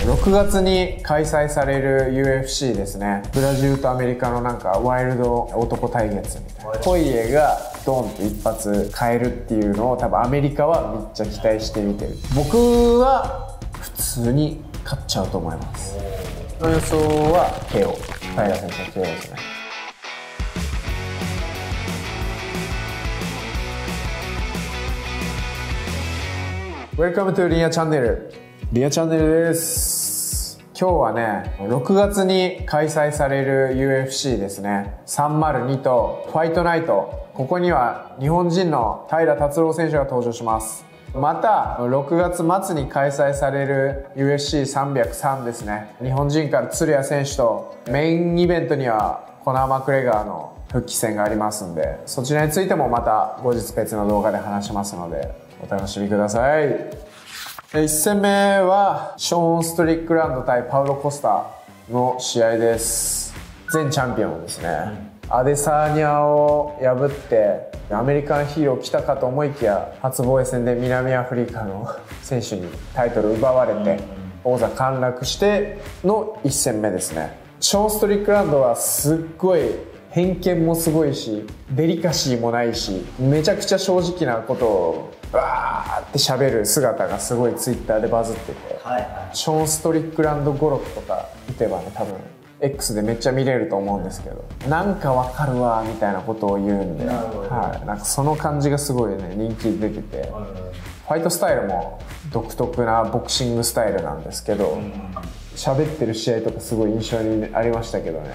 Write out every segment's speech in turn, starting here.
6月に開催される UFC ですね。ブラジルとアメリカのなんかワイルド男対決みたいな。ポイエがドンって一発変えるっていうのを多分アメリカはめっちゃ期待して見てる。僕は普通に勝っちゃうと思います。の予想は KO。平選手の KO ですね。Welcome to リニアチャンネル。リニアチャンネルです。今日はね、6月に開催される UFC ですね。302とファイトナイト。ここには日本人の平達郎選手が登場します。また、6月末に開催される UFC303 ですね。日本人から鶴谷選手とメインイベントにはコナー・マクレガーの復帰戦がありますんで、そちらについてもまた後日別の動画で話しますので、お楽しみください。1戦目はショーン・ストリックランド対パウロ・コスタの試合です。前チャンピオンですね。アデサーニャを破ってアメリカンヒーロー来たかと思いきや、初防衛戦で南アフリカの選手にタイトル奪われて王座陥落しての1戦目ですね。ショーン・ストリックランドはすっごい偏見もすごいし、デリカシーもないし、めちゃくちゃ正直なことをわーって喋る姿がすごいツイッターでバズってて、ショーン・ストリックランド語録とか打てばね、多分 X でめっちゃ見れると思うんですけど、なんかわかるわみたいなことを言うんで、はい、なんかその感じがすごいね、人気出てて、ファイトスタイルも独特なボクシングスタイルなんですけど、喋ってる試合とかすごい印象にありましたけどね。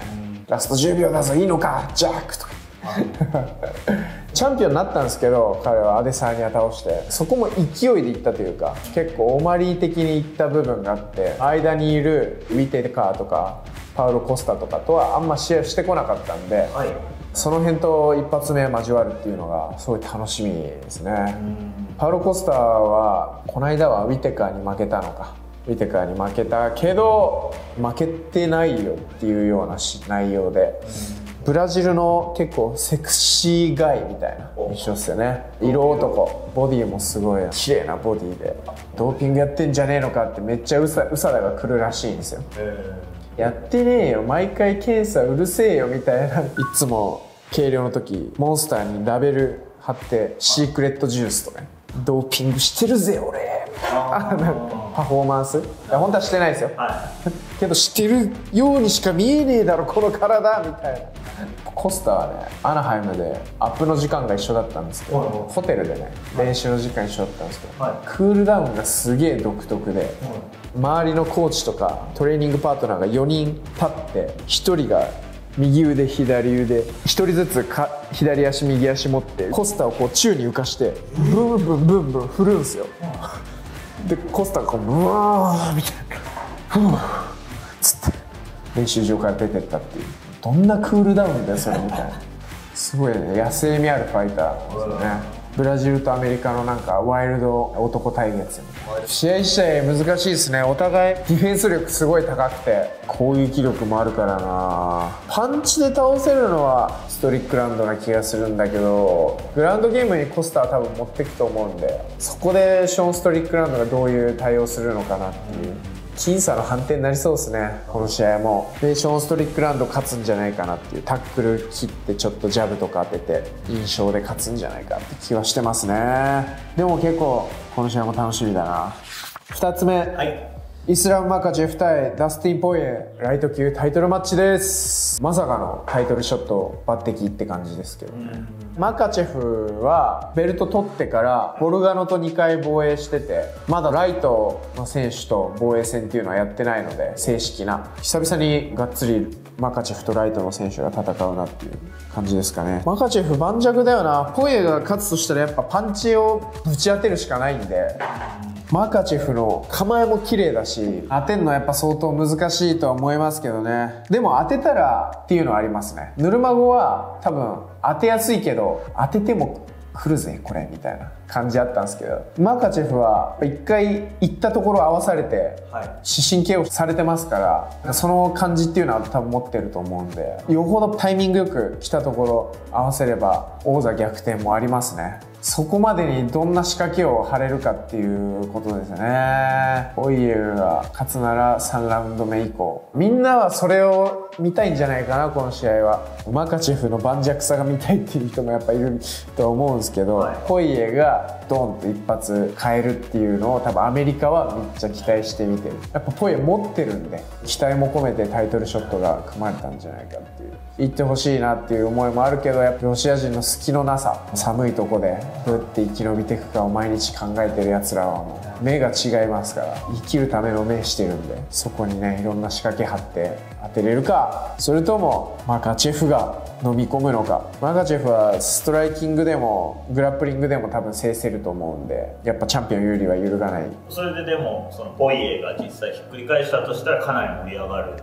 ラスト10秒だぞ、いいのかジャックとかチャンピオンになったんですけど、彼はアデサーニャ倒して、そこも勢いでいったというか、結構オマリー的にいった部分があって、間にいるウィテカーとかパウロ・コスタとかとはあんま試合してこなかったんで、その辺と一発目交わるっていうのがすごい楽しみですね。パウロ・コスタはこの間はウィテカーに負けたのか、ウィテカーに負けたけど負けてないよっていうような内容で、ブラジルの結構セクシーガイみたいな印象ですよね。色男、ボディもすごい綺麗なボディで、ドーピングやってんじゃねえのかってめっちゃうさだが来るらしいんですよ。やってねえよ、毎回検査うるせえよみたいな。いつも計量の時モンスターにラベル貼ってシークレットジュースとかね、ドーピングしてるぜ俺なんかパフォーマンス、いや本当はしてないですよ、けどしてるようにしか見えねえだろこの体みたいな。コスタはね、アナハイムでアップの時間が一緒だったんですけど、ホテルでね練習の時間一緒だったんですけど、クールダウンがすげえ独特で、周りのコーチとかトレーニングパートナーが4人立って、1人が右腕左腕1人ずつ左足右足持ってコスタをこう宙に浮かしてブンブンブンブン振るんですよ。でコスタがこうブワーみたいなふぅつって練習場から出てったっていう、どんなクールダウンだよそれみたいな。すごいね、野生味あるファイターですよね。ブラジルとアメリカのなんかワイルド男対決みたいな。試合試合難しいですね。お互いディフェンス力すごい高くて攻撃力もあるからな。パンチで倒せるのはストリックランドな気がするんだけど、グラウンドゲームにコスタは多分持っていくと思うんで、そこでショーン・ストリックランドがどういう対応するのかなっていう、僅差の判定になりそうですね、この試合も。でショーン・ストリックランド勝つんじゃないかなっていう、タックル切ってちょっとジャブとか当てて印象で勝つんじゃないかって気はしてますね。でも結構この試合も楽しみだな。2つ目、イスラム・マカチェフ対ダスティン・ポイエライト級タイトルマッチです。まさかのタイトルショット抜擢って感じですけどね。マカチェフはベルト取ってからボルガノと2回防衛してて、まだライトの選手と防衛戦っていうのはやってないので、正式な久々にがっつりマカチェフとライトの選手が戦うなっていう感じですかね。マカチェフ盤石だよな。ポイエが勝つとしたらやっぱパンチをぶち当てるしかないんで、マカチェフの構えも綺麗だし、当てるのはやっぱ相当難しいとは思いますけどね。でも当てたらっていうのはありますね。ヌルマゴは多分当てやすいけど、当てても来るぜこれみたいな感じあったんですけど、マカチェフは一回行ったところ合わされて視神経をされてますから、その感じっていうのは多分持ってると思うんで、よほどタイミングよく来たところ合わせれば王座逆転もありますね。そこまでにどんな仕掛けを張れるかっていうことですよね。ポイエが勝つなら3ラウンド目以降、みんなはそれを見たいんじゃないかな。この試合はマカチェフの盤石さが見たいっていう人もやっぱいると思うんですけど、ポイエがドンと一発変えるっていうのを多分アメリカはめっちゃ期待して見てる。やっぱポイエ持ってるんで、期待も込めてタイトルショットが組まれたんじゃないかっていう、言ってほしいなっていう思いもあるけど、やっぱロシア人の隙のなさ、寒いとこでどうやって生き延びていくかを毎日考えてるやつらはもう目が違いますから、生きるための目してるんで、そこにねいろんな仕掛け張って当てれるか、それともマカチェフが飲み込むのか。マカチェフはストライキングでもグラップリングでも多分制せると思うんで、やっぱチャンピオン有利は揺るがない。それででもそのポイエが実際ひっくり返したとしたらかなり盛り上がる。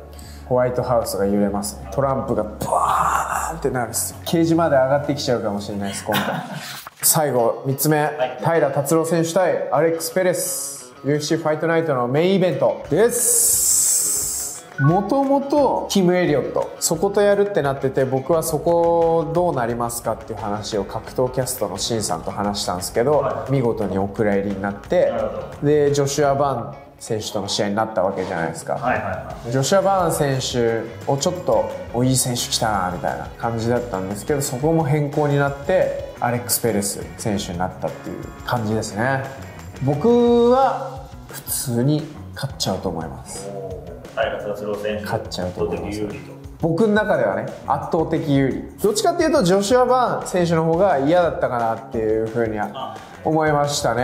ホワイトハウスが揺れますね。トランプがバーンってなるっすよ。ケージまで上がってきちゃうかもしれないです今回。最後3つ目、平達郎選手対アレックス・ペレス UFC ファイトナイトのメインイベントです。もともとキム・エリオットそことやるってなってて、僕はそこどうなりますかっていう話を格闘キャストのシンさんと話したんですけど、見事にお蔵入りになって、でジョシュア・バン選手との試合になったわけじゃないですか。ジョシュア・バーン選手をちょっといい選手来たなみたいな感じだったんですけど、そこも変更になってアレックス・ペレス選手になったっていう感じですね。僕は普通に勝っちゃうと思います。平達郎選手勝っちゃうと思います。有利と僕の中ではね、圧倒的有利。どっちかっていうとジョシュア・バーン選手の方が嫌だったかなっていうふうには思いましたね。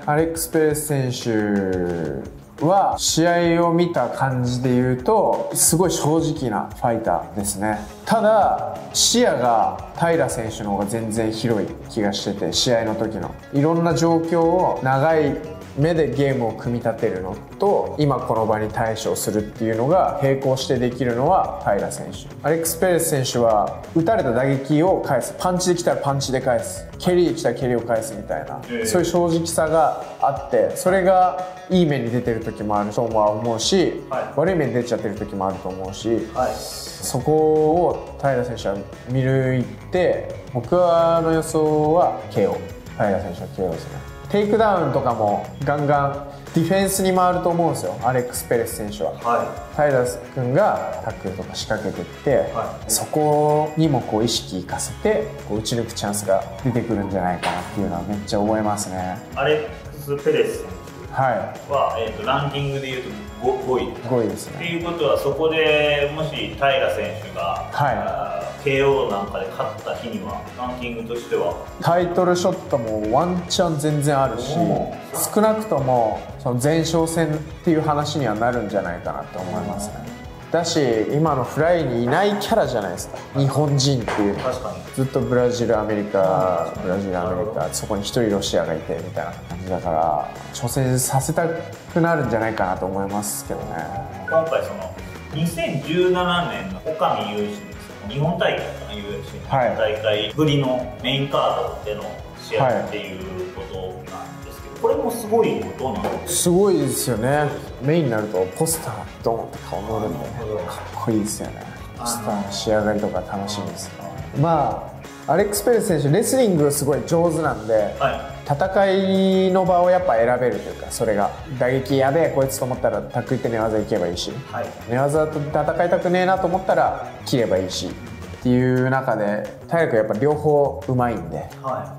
アレックス・ペレス選手は試合を見た感じで言うとすごい正直なファイターですね。ただ視野が平選手の方が全然広い気がしてて、試合の時のいろんな状況を長い目でゲームを組み立てるのと、今この場に対処するっていうのが並行してできるのは平選手。アレックス・ペレス選手は打たれた打撃を返す、パンチできたらパンチで返す、蹴りできたら蹴りを返すみたいな、そういう正直さがあって、それがいい面に出てる時もあるとは思うし、悪い面に出ちゃってる時もあると思うし、そこを平選手は見抜いて、僕の予想は KO。 平選手は KO ですね。テイクダウンとかもガンガンディフェンスに回ると思うんですよ、アレックス・ペレス選手は。平君がタックルとか仕掛けていって、そこにもこう意識生かせてこう打ち抜くチャンスが出てくるんじゃないかなっていうのはめっちゃ思いますね。アレックス・ペレス選手は、ランキングでいうと5位です。5位ですね。っていうことはそこでもし平選手が、KO なんかで勝った日にはランキングとしてはタイトルショットもワンチャン全然あるし、少なくともその前哨戦っていう話にはなるんじゃないかなと思いますね。だし今のフライにいないキャラじゃないですか、日本人っていう。ずっとブラジルアメリカブラジルアメリカ、そこに1人ロシアがいてみたいな感じだから、挑戦させたくなるんじゃないかなと思いますけどね。今回その2017年の岡見雄志です日本大会かな、 UFC の大会ぶりのメインカードでの試合っていうことなんですけど、これもすごいことなんです。すごいですよね。メインになるとポスタードンって顔乗るんで、かっこいいですよね。ポスターの仕上がりとか楽しみですね。まあアレックス・ペレス選手レスリングすごい上手なんで、戦いの場をやっぱ選べるというか、それが打撃やべえこいつと思ったらタックルって寝技いけばいいし、寝技と戦いたくねえなと思ったら切ればいいしっていう中で、平君やっぱ両方うまいんで、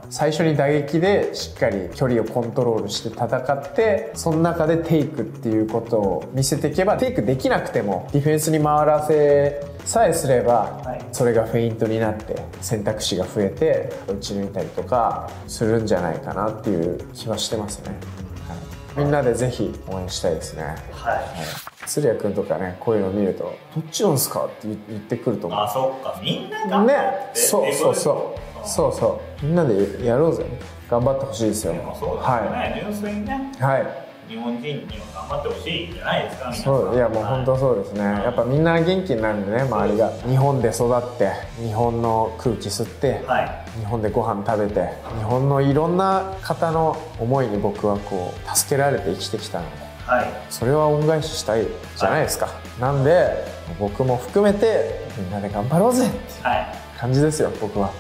最初に打撃でしっかり距離をコントロールして戦って、その中でテイクっていうことを見せていけば、テイクできなくてもディフェンスに回らせさえすれば、それがフェイントになって選択肢が増えて打ち抜いたりとかするんじゃないかなっていう気はしてますね。みんなでぜひ応援したいですね。鶴谷君とかね、こういうの見ると「どっちなんですか?」って言ってくると思う。あ、そっか、みんな頑張って、そうみんなでやろうぜ、頑張ってほしいですよ。純粋にね、日本人には頑張ってほしいんじゃないですか。そう、いやもう本当そうですね。やっぱみんな元気になるんでね、周りが。日本で育って日本の空気吸って、日本でご飯食べて、日本のいろんな方の思いに僕はこう助けられて生きてきたので、それは恩返ししたいじゃないですか。なんで僕も含めてみんなで頑張ろうぜって感じですよ、僕は。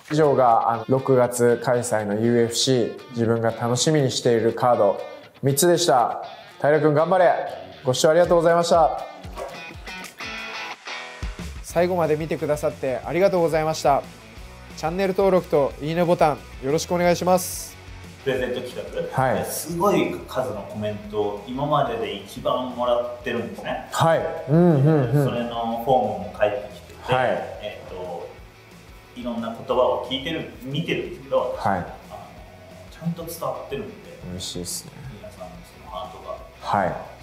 以上が6月開催の UFC 自分が楽しみにしているカード3つでした。平君頑張れ。ご視聴ありがとうございました。最後まで見てくださってありがとうございました。チャンネル登録といいねボタンよろしくお願いします。プレゼント企画、はい、すごい数のコメントを今までで一番もらってるんですね。はい、それのフォームも返ってきてて、はい、いろんな言葉を聞いてる見てるんですけど、はい、ちゃんと伝わってるんで嬉しいですね。皆さんのそのハートが。はい